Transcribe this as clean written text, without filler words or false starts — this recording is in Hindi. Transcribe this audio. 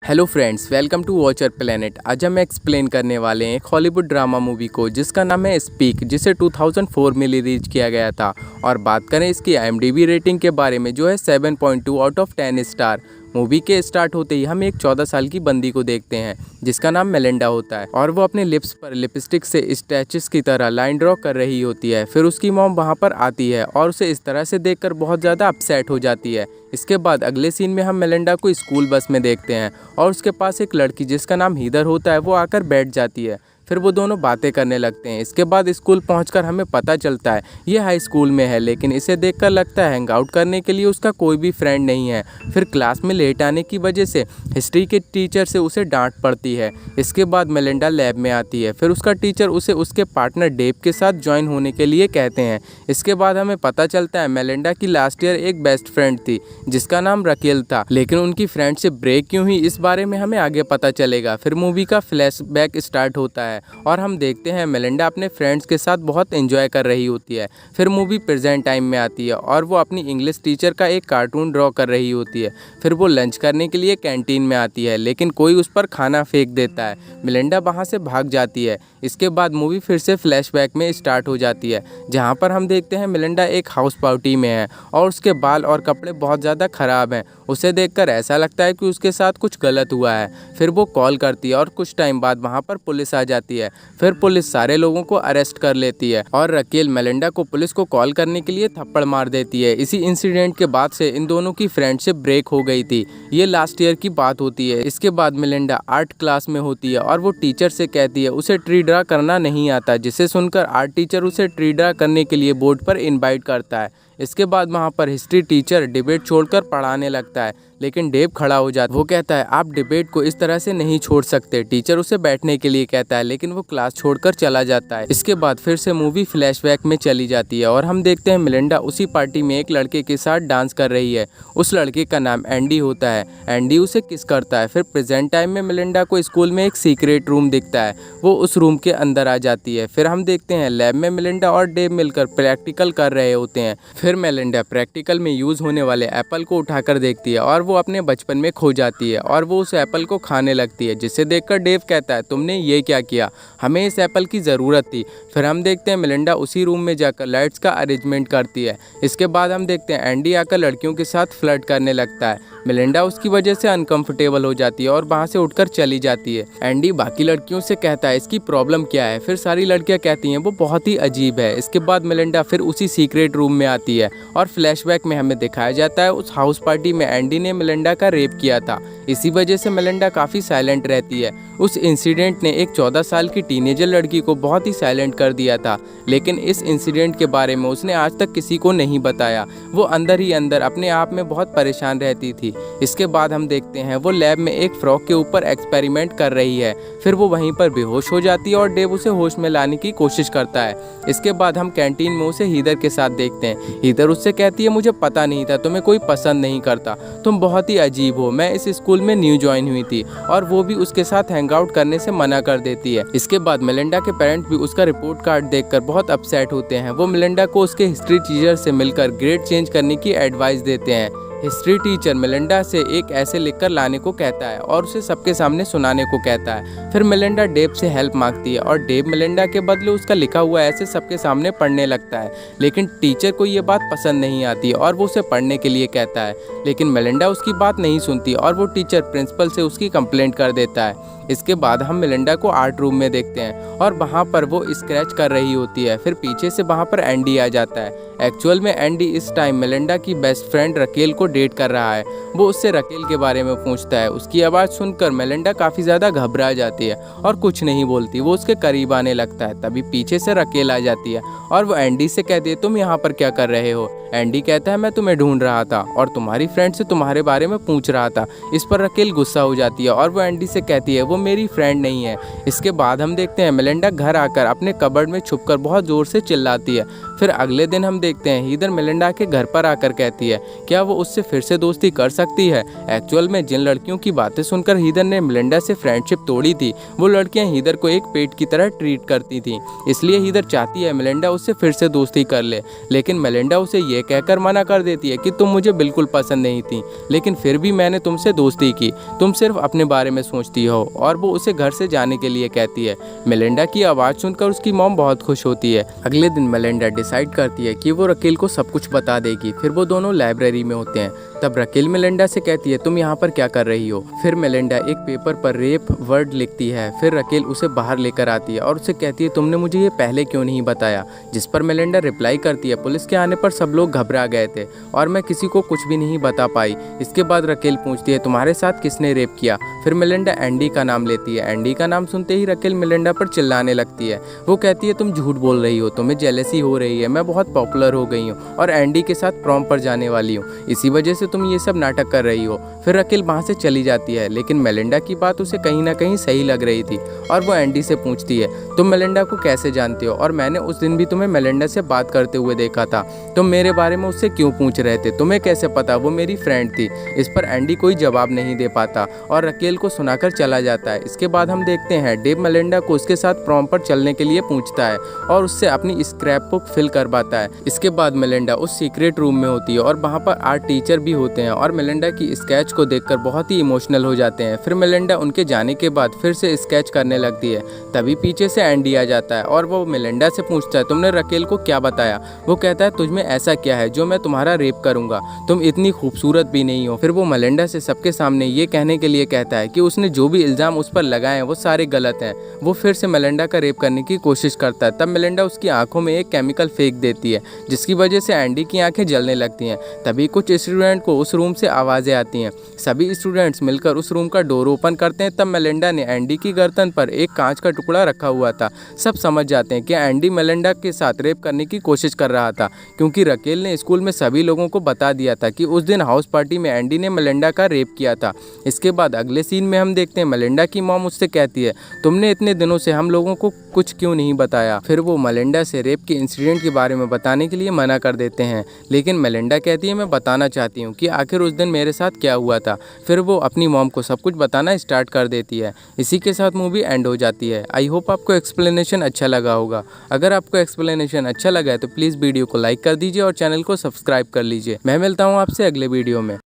Hello friends, welcome to watcher planet. आज हम एक्सप्लेन करने वाले हैं एक हॉलीवुड ड्रामा मूवी को जिसका नाम है स्पीक, जिसे 2004 में रिलीज किया गया था। और बात करें इसकी IMDb रेटिंग के बारे में जो है 7.2 आउट ऑफ 10 स्टार। मूवी के स्टार्ट होते ही हम एक 14 साल की बंदी को देखते हैं जिसका नाम मेलिंडा होता है और वो अपने लिप्स पर लिपस्टिक से स्टैचेस की तरह लाइन ड्रॉ कर रही होती है। फिर उसकी मॉम वहाँ पर आती है और उसे इस तरह से देखकर बहुत ज़्यादा अपसेट हो जाती है। इसके बाद अगले सीन में हम मेलिंडा को स्कूल बस में देखते हैं और उसके पास एक लड़की जिसका नाम हीदर होता है वो आकर बैठ जाती है। फिर वो दोनों बातें करने लगते हैं। इसके बाद स्कूल पहुंचकर हमें पता चलता है ये हाई स्कूल में है, लेकिन इसे देखकर लगता है हैंग आउट करने के लिए उसका कोई भी फ्रेंड नहीं है। फिर क्लास में लेट आने की वजह से हिस्ट्री के टीचर से उसे डांट पड़ती है। इसके बाद मेलिंडा लैब में आती है। फिर उसका टीचर उसे उसके पार्टनर डेव के साथ ज्वाइन होने के लिए कहते हैं। इसके बाद हमें पता चलता है मेलिंडा की लास्ट ईयर एक बेस्ट फ्रेंड थी जिसका नाम रकेल था, लेकिन उनकी फ्रेंडशिप ब्रेक क्यों हुई इस बारे में हमें आगे पता चलेगा। फिर मूवी का फ्लैशबैक स्टार्ट होता है और हम देखते हैं मेलिंडा अपने फ्रेंड्स के साथ बहुत एंजॉय कर रही होती है। फिर मूवी प्रेजेंट टाइम में आती है और वो अपनी इंग्लिश टीचर का एक कार्टून ड्रॉ कर रही होती है। फिर वो लंच करने के लिए कैंटीन में आती है, लेकिन कोई उस पर खाना फेंक देता है। मेलिंडा वहाँ से भाग जाती है। इसके बाद मूवी फिर से फ्लैशबैक में स्टार्ट हो जाती है जहाँ पर हम देखते हैं मेलिंडा एक हाउस पार्टी में है और उसके बाल और कपड़े बहुत ज़्यादा ख़राब हैं। उसे देखकर ऐसा लगता है कि उसके साथ कुछ गलत हुआ है। फिर वो कॉल करती है और कुछ टाइम बाद वहाँ पर पुलिस आ जाती है। फिर पुलिस सारे लोगों को अरेस्ट कर लेती है और रकेल मेलिंडा को पुलिस को कॉल करने के लिए थप्पड़ मार देती है। इसी इंसिडेंट के बाद से इन दोनों की फ्रेंडशिप ब्रेक हो गई थी। ये लास्ट ईयर की बात होती है। इसके बाद मेलिंडा आर्ट क्लास में होती है और वो टीचर से कहती है उसे ट्री ड्रा करना नहीं आता, जिसे सुनकर आर्ट टीचर उसे ट्री ड्रा करने के लिए बोर्ड पर इनवाइट करता है। इसके बाद वहाँ पर हिस्ट्री टीचर डिबेट छोड़कर पढ़ाने लगता है, लेकिन डेव खड़ा हो जाता है। वो कहता है आप डिबेट को इस तरह से नहीं छोड़ सकते। टीचर उसे बैठने के लिए कहता है, लेकिन वो क्लास छोड़कर चला जाता है। इसके बाद फिर से मूवी फ्लैशबैक में चली जाती है और हम देखते हैं मेलिंडा उसी पार्टी में एक लड़के के साथ डांस कर रही है। उस लड़के का नाम एंडी होता है। एंडी उसे किस करता है। फिर प्रेजेंट टाइम में मेलिंडा को स्कूल में एक सीक्रेट रूम दिखता है। वो उस रूम के अंदर आ जाती है। फिर हम देखते हैं लैब में मेलिंडा और डेव मिलकर प्रैक्टिकल कर रहे होते हैं। फिर मेलिंडा प्रैक्टिकल में यूज़ होने वाले एप्पल को उठाकर देखती है और वो अपने बचपन में खो जाती है और वो उस एप्पल को खाने लगती है, जिसे देखकर डेव कहता है तुमने ये क्या किया, हमें इस एप्पल की ज़रूरत थी। फिर हम देखते हैं मेलिंडा उसी रूम में जाकर लाइट्स का अरेंजमेंट करती है। इसके बाद हम देखते हैं एंडी आकर लड़कियों के साथ फ्लर्ट करने लगता है। मेलिंडा उसकी वजह से अनकंफर्टेबल हो जाती है और वहाँ से उठकर चली जाती है। एंडी बाकी लड़कियों से कहता है इसकी प्रॉब्लम क्या है। फिर सारी लड़कियाँ कहती हैं वो बहुत ही अजीब है। इसके बाद मेलिंडा फिर उसी सीक्रेट रूम में आती है और फ्लैशबैक में हमें दिखाया जाता है उस हाउस पार्टी में एंडी ने मेलिंडा का रेप किया था। इसी वजह से मेलिंडा काफ़ी साइलेंट रहती है। उस इंसिडेंट ने एक 14 साल की टीनेजर लड़की को बहुत ही साइलेंट कर दिया था, लेकिन इस इंसिडेंट के बारे में उसने आज तक किसी को नहीं बताया। वो अंदर ही अंदर अपने आप में बहुत परेशान रहती थी। इसके बाद हम देखते हैं वो लैब में एक फ्रॉग के ऊपर एक्सपेरिमेंट कर रही है। फिर वो वहीं पर बेहोश हो जाती है और डेव उसे होश में लाने की कोशिश करता है। इसके बाद हम कैंटीन में उसे हीदर के साथ देखते हैं। हीदर उससे कहती है मुझे पता नहीं था, तुम्हें कोई पसंद नहीं करता, तुम बहुत ही अजीब हो, मैं इस स्कूल में न्यू ज्वाइन हुई थी। और वो भी उसके साथ हैंग आउट करने से मना कर देती है। इसके बाद मेलिंडा के पेरेंट्स भी उसका रिपोर्ट कार्ड देखकर बहुत अपसेट होते हैं। वो मेलिंडा को उसके हिस्ट्री टीचर से मिलकर ग्रेड चेंज करने की एडवाइस देते हैं। हिस्ट्री टीचर मेलिंडा से एक ऐसे लिखकर लाने को कहता है और उसे सबके सामने सुनाने को कहता है। फिर मेलिंडा डेव से हेल्प मांगती है और डेव मेलिंडा के बदले उसका लिखा हुआ ऐसे सबके सामने पढ़ने लगता है, लेकिन टीचर को ये बात पसंद नहीं आती और वो उसे पढ़ने के लिए कहता है, लेकिन मेलिंडा उसकी बात नहीं सुनती और वो टीचर प्रिंसिपल से उसकी कंप्लेंट कर देता है। इसके बाद हम मेलिंडा को आर्ट रूम में देखते हैं और वहाँ पर वो स्क्रैच कर रही होती है। फिर पीछे से वहाँ पर एंडी आ जाता है। एक्चुअल में एंडी इस टाइम मेलिंडा की बेस्ट फ्रेंड रकेल को डेट कर रहा है। वो उससे रकेल के बारे में पूछता है। उसकी आवाज़ सुनकर मेलिंडा काफ़ी ज़्यादा घबरा जाती है और कुछ नहीं बोलती। वो उसके करीब आने लगता है। तभी पीछे से रकेल आ जाती है और वो एंडी से कहती है तुम यहाँ पर क्या कर रहे हो। एंडी कहता है मैं तुम्हें ढूंढ रहा था और तुम्हारी फ्रेंड से तुम्हारे बारे में पूछ रहा था। इस पर रकेल गुस्सा हो जाती है और वो एंडी से कहती है वो मेरी फ्रेंड नहीं है। इसके बाद हम देखते हैं मेलिंडा घर आकर अपने कबर्ड में छुपकर बहुत ज़ोर से चिल्लाती है। फिर अगले दिन हम देखते हैं हीदर मेलिंडा के घर पर आकर कहती है क्या वो उससे फिर से दोस्ती कर सकती है। एक्चुअल में जिन लड़कियों की बातें सुनकर हीदर ने मेलिंडा से फ्रेंडशिप तोड़ी थी वो लड़कियां हीदर को एक पेट की तरह ट्रीट करती थी, इसलिए हीदर चाहती है मेलिंडा उससे फिर से दोस्ती कर ले। लेकिन मेलिंडा उसे ये कहकर मना कर देती है कि तुम मुझे बिल्कुल पसंद नहीं थी, लेकिन फिर भी मैंने तुमसे दोस्ती की, तुम सिर्फ अपने बारे में सोचती हो। और वो उसे घर से जाने के लिए कहती है। मेलिंडा की आवाज़ सुनकर उसकी मॉम बहुत खुश होती है। अगले दिन मेलिंडा डिसाइड करती है कि वो रकेल को सब कुछ बता देगी। फिर वो दोनों लाइब्रेरी में होते हैं। तब रकेल मेलिंडा से कहती है तुम यहाँ पर क्या कर रही हो। फिर मेलिंडा एक पेपर पर रेप वर्ड लिखती है। फिर रकेल उसे बाहर लेकर आती है और उसे कहती है तुमने मुझे ये पहले क्यों नहीं बताया। जिस पर मेलिंडा रिप्लाई करती है पुलिस के आने पर सब लोग घबरा गए थे और मैं किसी को कुछ भी नहीं बता पाई। इसके बाद रकेल पूछती है तुम्हारे साथ किसने रेप किया। फिर मेलिंडा एंडी का नाम लेती है। एंडी का नाम सुनते ही रकेल मेलिंडा पर चिल्लाने लगती है। वो कहती है तुम झूठ बोल रही हो, तुम्हें जेलसी हो रही है, मैं बहुत पॉपुलर हो गई हूँ और एंडी के साथ प्रॉम पर जाने वाली हूँ, इसी वजह से तुम ये सब नाटक कर रही हो। फिर रकेल वहाँ से चली जाती है। लेकिन मेलिंडा की बात उसे कहीं ना कहीं सही लग रही थी और वो एंडी से पूछती है तुम मेलिंडा को कैसे जानते हो और मैंने उस दिन भी तुम्हें मेलिंडा से बात करते हुए देखा था, तुम मेरे बारे में उससे क्यों पूछ रहे थे, तुम्हें कैसे पता वो मेरी फ्रेंड थी। इस पर एंडी कोई जवाब नहीं दे पाता और रकेल को सुनाकर चला जाता है। इसके बाद हम देखते हैं डेव मेलिंडा को उसके साथ प्रॉम पर चलने के लिए पूछता है और उससे अपनी स्क्रैप बुक फिल करवाता है। इसके बाद मेलिंडा उस सीक्रेट रूम में होती है और वहाँ पर आर्ट टीचर भी होते हैं और मेलिंडा की स्केच को देखकर बहुत ही इमोशनल हो जाते हैं। फिर मेलिंडा उनके जाने के बाद फिर से स्केच करने लगती है। तभी पीछे से एंडी आ जाता है और वो मेलिंडा से पूछता है तुमने रकेल को क्या बताया। वो कहता है तुझमें ऐसा क्या है जो मैं तुम्हारा रेप करूंगा, तुम इतनी खूबसूरत भी नहीं हो। फिर वो मेलिंडा से सबके सामने ये कहने के लिए कहता है कि उसने जो भी इल्ज़ाम उस पर लगाए हैं वो सारे गलत हैं। वो फिर से मेलिंडा का रेप करने की कोशिश करता है। तब मेलिंडा उसकी आंखों में एक केमिकल फेंक देती है जिसकी वजह से एंडी की आंखें जलने लगती हैं। तभी कुछ स्टूडेंट को उस रूम से आवाज़ें आती हैं। सभी स्टूडेंट्स मिलकर उस रूम का डोर ओपन करते हैं। तब मेलिंडा ने एंडी की गर्दन पर एक कांच का टुकड़ा रखा हुआ था। सब समझ जाते हैं कि एंडी मेलिंडा के साथ रेप करने की कोशिश कर रहा था, क्योंकि रकेल ने स्कूल में सभी लोगों को बता दिया था कि उस दिन हाउस पार्टी में एंडी ने मेलिंडा का रेप किया था। इसके बाद अगले सीन में हम देखते हैं मेलिंडा की मॉम उससे कहती है तुमने इतने दिनों से हम लोगों को कुछ क्यों नहीं बताया। फिर वो मेलिंडा से रेप के इंसिडेंट के बारे में बताने के लिए मना कर देते हैं, लेकिन मेलिंडा कहती है मैं बताना चाहती हूँ कि आखिर उस दिन मेरे साथ क्या हुआ था। फिर वो अपनी मॉम को सब कुछ बताना स्टार्ट कर देती है। इसी के साथ मूवी एंड हो जाती है। आई होप आपको एक्सप्लेनेशन अच्छा लगा होगा। अगर आपको एक्सप्लेनेशन अच्छा लगा है तो प्लीज़ वीडियो को लाइक कर दीजिए और चैनल को सब्सक्राइब कर लीजिए। मैं मिलता हूँ आपसे अगले वीडियो में।